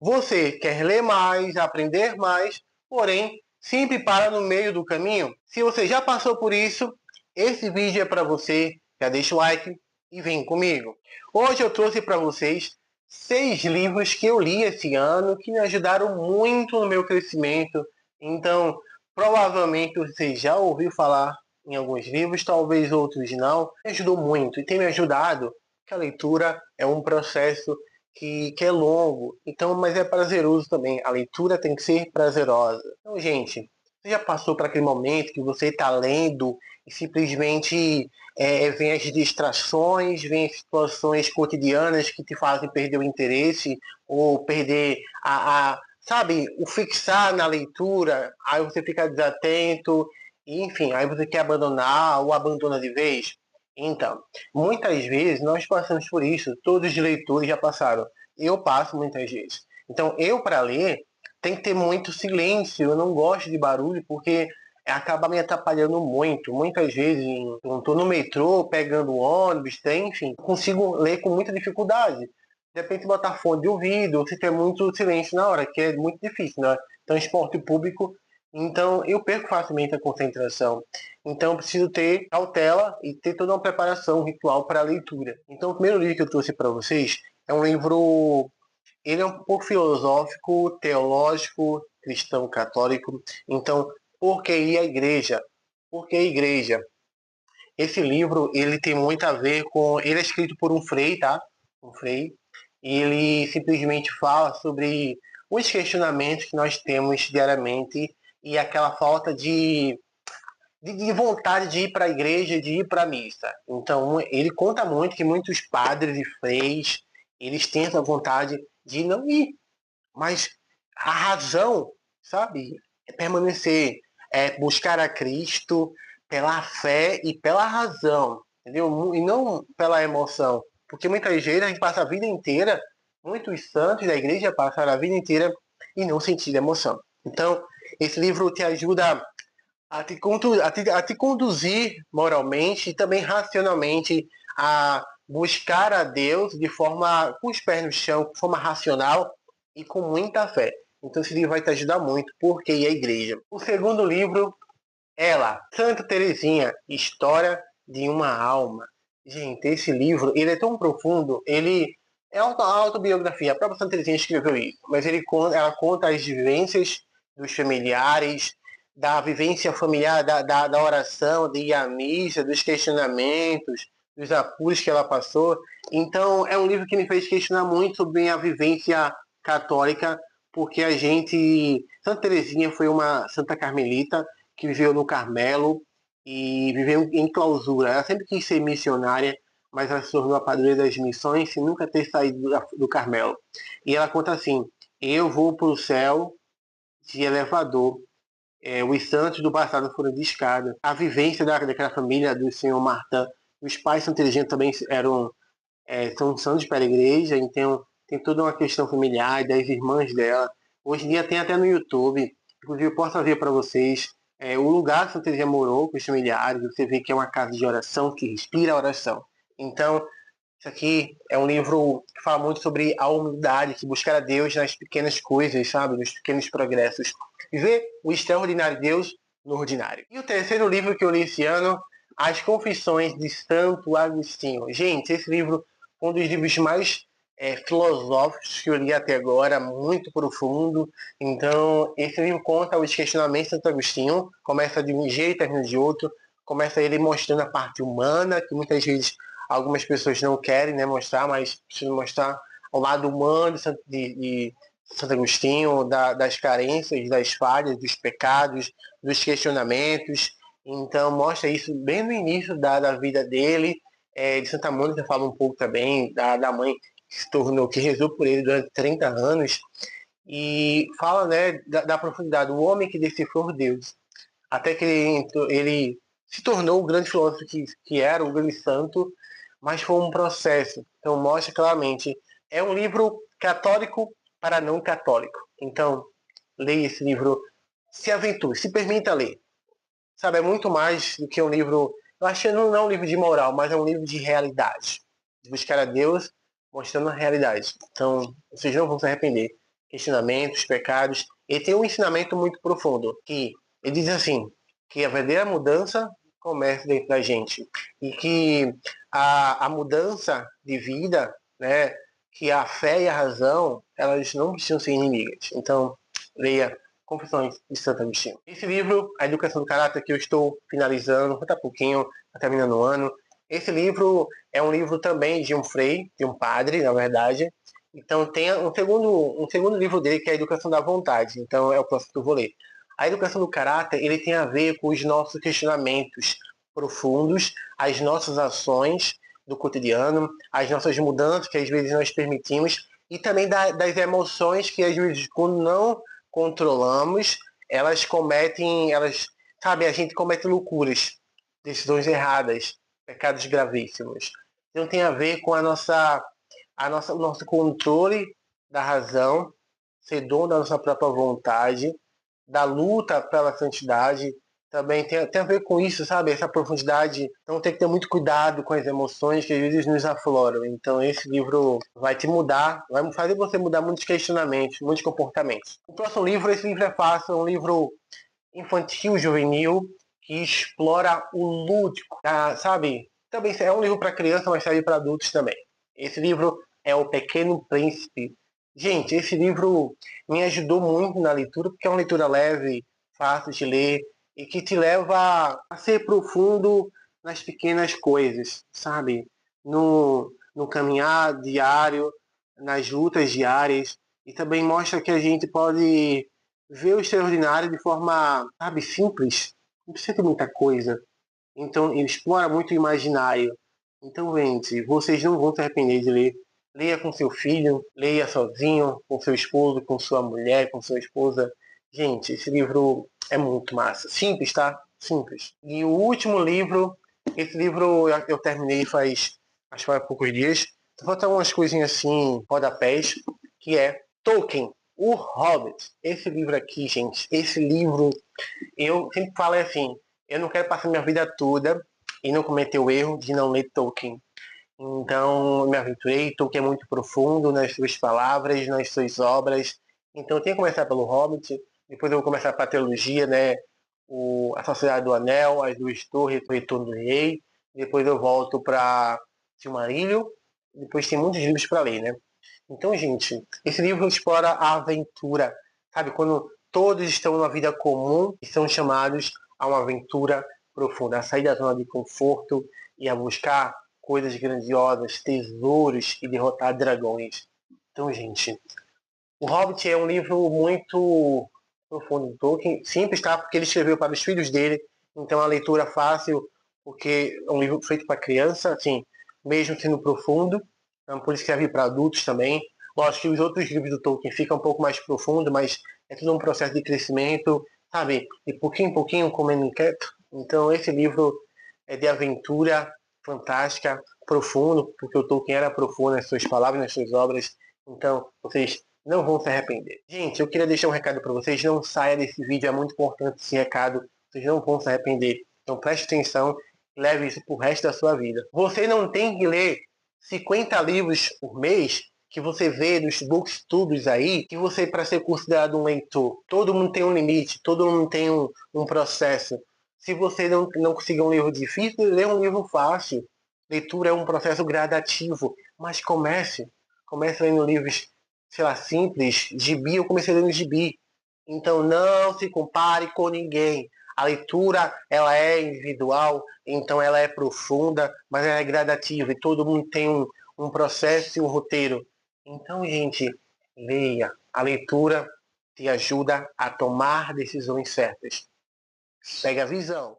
Você quer ler mais, aprender mais, porém sempre para no meio do caminho? Se você já passou por isso, esse vídeo é para você. Já deixa o like e vem comigo. Hoje eu trouxe para vocês 6 livros que eu li esse ano que me ajudaram muito no meu crescimento. Então, provavelmente você já ouviu falar em alguns livros, talvez outros não. Me ajudou muito e tem me ajudado, que a leitura é um processo que é longo, então, mas é prazeroso também. A leitura tem que ser prazerosa. Então, gente, você já passou por aquele momento que você está lendo e simplesmente vem as distrações, vem as situações cotidianas que te fazem perder o interesse ou perder sabe, o fixar na leitura, aí você fica desatento, e, enfim, aí você quer abandonar ou abandona de vez. Então, muitas vezes nós passamos por isso, todos os leitores já passaram. Eu passo muitas vezes. Então, eu para ler tem que ter muito silêncio. Eu não gosto de barulho porque acaba me atrapalhando muito. Muitas vezes, estou no metrô, pegando ônibus, enfim, consigo ler com muita dificuldade. De repente, botar fone de ouvido, se tem muito silêncio na hora, que é muito difícil, né? Transporte público, então eu perco facilmente a concentração. Então, eu preciso ter cautela e ter toda uma preparação, um ritual para a leitura. Então, o primeiro livro que eu trouxe para vocês é um livro, ele é um pouco filosófico, teológico, cristão, católico. Então, por que ir à igreja? Por que a igreja? Esse livro, ele tem muito a ver com... Ele é escrito por um frei, tá? Um frei. E ele simplesmente fala sobre os questionamentos que nós temos diariamente e aquela falta de vontade de ir para a igreja, de ir para a missa. Então, ele conta muito que muitos padres e freis, eles têm essa vontade de não ir. Mas a razão, sabe, é permanecer, é buscar a Cristo pela fé e pela razão, entendeu? E não pela emoção. Porque muitas vezes a gente passa a vida inteira, muitos santos da igreja passaram a vida inteira e não sentiram emoção. Então, esse livro te ajuda a te conduzir moralmente e também racionalmente a buscar a Deus de forma com os pés no chão, de forma racional e com muita fé. Então esse livro vai te ajudar muito, porque é a igreja. O segundo livro, ela, Santa Teresinha, História de uma Alma. Gente, esse livro, ele é tão profundo, ele é uma autobiografia. A própria Santa Teresinha escreveu isso, mas ela conta as vivências dos familiares, da vivência familiar, da oração, de ir à missa, dos questionamentos, dos apuros que ela passou. Então, é um livro que me fez questionar muito sobre a vivência católica, porque a gente... Santa Teresinha foi uma santa carmelita que viveu no Carmelo e viveu em clausura. Ela sempre quis ser missionária, mas ela se tornou a padroeira das missões sem nunca ter saído do Carmelo. E ela conta assim: eu vou para o céu de elevador. Os santos do passado foram de escada. A vivência daquela família do senhor Martin, os pais são inteligentes também, são santos para a igreja, então tem toda uma questão familiar das irmãs dela. Hoje em dia tem até no YouTube, inclusive eu posso ver para vocês o lugar que Santa Teresa morou com os familiares. Você vê que é uma casa de oração que respira a oração. Então, isso aqui é um livro que fala muito sobre a humildade, que buscar a Deus nas pequenas coisas, sabe? Nos pequenos progressos. Ver o extraordinário de Deus no ordinário. E o terceiro livro que eu li esse ano, As Confissões de Santo Agostinho. Gente, esse livro foi um dos livros mais filosóficos que eu li até agora, muito profundo. Então, esse livro conta os questionamentos de Santo Agostinho, começa de um jeito, termina de outro, começa ele mostrando a parte humana, que muitas vezes algumas pessoas não querem, né, mostrar, mas precisa mostrar o lado humano de Santo Agostinho, das carências, das falhas, dos pecados, dos questionamentos. Então mostra isso bem no início da vida dele. De Santa Mônica fala um pouco também da mãe que se tornou, que rezou por ele durante 30 anos. E fala, né, da profundidade, o homem que decifrou Deus. Até que ele se tornou o grande filósofo que era, o grande santo, mas foi um processo. Então mostra claramente. É um livro católico para não católico. Então, leia esse livro, se aventure, se permita ler. Sabe, é muito mais do que um livro... Eu acho que não é um livro de moral, mas é um livro de realidade. De buscar a Deus mostrando a realidade. Então, vocês não vão se arrepender. questionamentos, pecados. Ele tem um ensinamento muito profundo, que ele diz assim, que a verdadeira mudança começa dentro da gente. E que a mudança de vida, né, que a fé e a razão, elas não precisam ser inimigas. Então, leia Confissões de Santo Agostinho. Esse livro, A Educação do Caráter, que eu estou finalizando, falta pouquinho, está terminando o ano. Esse livro é um livro também de um frei, de um padre, na verdade. Então tem um segundo livro dele, que é A Educação da Vontade. Então é o próximo que eu vou ler. A Educação do Caráter, ele tem a ver com os nossos questionamentos profundos, as nossas ações do cotidiano, as nossas mudanças que às vezes nós permitimos, e também das emoções que às vezes, quando não controlamos, sabe, a gente comete loucuras, decisões erradas, pecados gravíssimos. Então tem a ver com o nosso controle da razão, ser dono da nossa própria vontade, da luta pela santidade, também tem a ver com isso, sabe? Essa profundidade. Então tem que ter muito cuidado com as emoções que às vezes nos afloram. Então esse livro vai te mudar, vai fazer você mudar muitos questionamentos, muitos comportamentos. O próximo livro, esse livro é fácil, é um livro infantil, juvenil, que explora o lúdico, sabe? Também é um livro para criança, mas serve para adultos também. Esse livro é O Pequeno Príncipe. Gente, esse livro me ajudou muito na leitura, porque é uma leitura leve, fácil de ler, e que te leva a ser profundo nas pequenas coisas, sabe? No caminhar diário, nas lutas diárias, e também mostra que a gente pode ver o extraordinário de forma, sabe, simples. Não precisa ter muita coisa. Então, ele explora muito o imaginário. Então, gente, vocês não vão se arrepender de ler. Leia com seu filho, leia sozinho, com seu esposo, com sua mulher, com sua esposa. Gente, esse livro é muito massa. Simples, tá? Simples. E o último livro, esse livro eu terminei acho que faz poucos dias. Só faltam umas coisinhas assim, rodapés, que é Tolkien, O Hobbit. Esse livro aqui, gente, esse livro, eu sempre falo assim, eu não quero passar minha vida toda e não cometer o erro de não ler Tolkien. Então, eu me aventurei. Tolkien é muito profundo nas suas palavras, nas suas obras. Então, eu tenho que começar pelo Hobbit, depois eu vou começar para a trilogia, né? A Sociedade do Anel, As Duas Torres, O Retorno do Rei. Depois eu volto para Silmarillion. Depois tem muitos livros para ler, né? Então, gente, esse livro explora a aventura, sabe? Quando todos estão numa vida comum e são chamados a uma aventura profunda, a sair da zona de conforto e a buscar coisas grandiosas, tesouros e derrotar dragões. Então, gente, o Hobbit é um livro muito profundo do Tolkien, simples, tá? Porque ele escreveu para os filhos dele, então a leitura fácil, porque é um livro feito para criança, assim, mesmo sendo profundo, então, por isso que serve para adultos também. Lógico que os outros livros do Tolkien ficam um pouco mais profundos, mas é tudo um processo de crescimento, sabe? De pouquinho em pouquinho, comendo inquieto. Então esse livro é de aventura fantástica, profundo, porque o Tolkien era profundo nas suas palavras, nas suas obras. Então, vocês não vão se arrepender. Gente, eu queria deixar um recado para vocês. Não saia desse vídeo, é muito importante esse recado. Vocês não vão se arrepender. Então preste atenção e leve isso pro resto da sua vida. Você não tem que ler 50 livros por mês que você vê nos booktubers aí, que você, para ser considerado um leitor, todo mundo tem um limite, todo mundo tem um processo. Se você não conseguir um livro difícil, lê um livro fácil. Leitura é um processo gradativo, mas comece lendo livros, sei lá, simples. Gibi, eu comecei lendo gibi. Então não se compare com ninguém. A leitura, ela é individual, então ela é profunda, mas ela é gradativa e todo mundo tem um processo e um roteiro. Então, gente, leia. A leitura te ajuda a tomar decisões certas. Pega a visão.